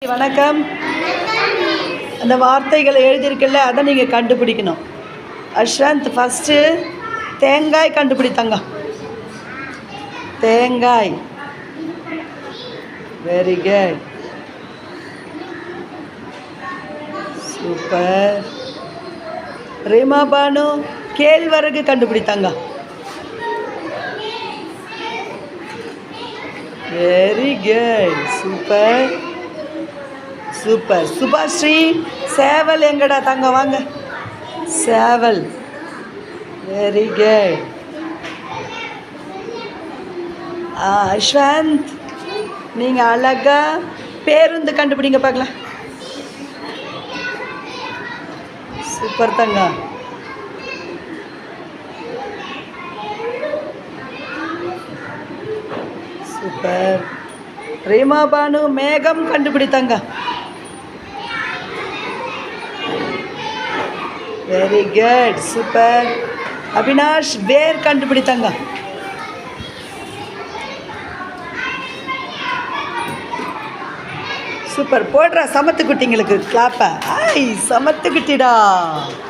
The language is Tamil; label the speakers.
Speaker 1: வணக்கம். அந்த வார்த்தைகளை எழுதியிருக்குல்ல, அதை நீங்கள் கண்டுபிடிக்கணும். அஸ்வந்த் ஃபஸ்ட்டு தேங்காய் கண்டுபிடித்தாங்க. தேங்காய். Very good, super. Reema Banu கேழ்வரகு கண்டுபிடித்தாங்க. Very good, super super. Subashree சேவல் எங்கடா தங்க வாங்க. சேவல். Very good. அஸ்வந்த் நீங்கள் அழகா பேருந்து கண்டுபிடிங்க பார்க்கலாம். சூப்பர் தங்க. சூப்பர். ரீமா பானு மேகம் கண்டுபிடித்தாங்க. Very good, super. அவினாஷ் வேர் கண்டுபிடித்தாங்க. சூப்பர். போடுறா சமத்து குட்டிங்களுக்கு கிளாப்பை. ஐ சமத்து குட்டிடா.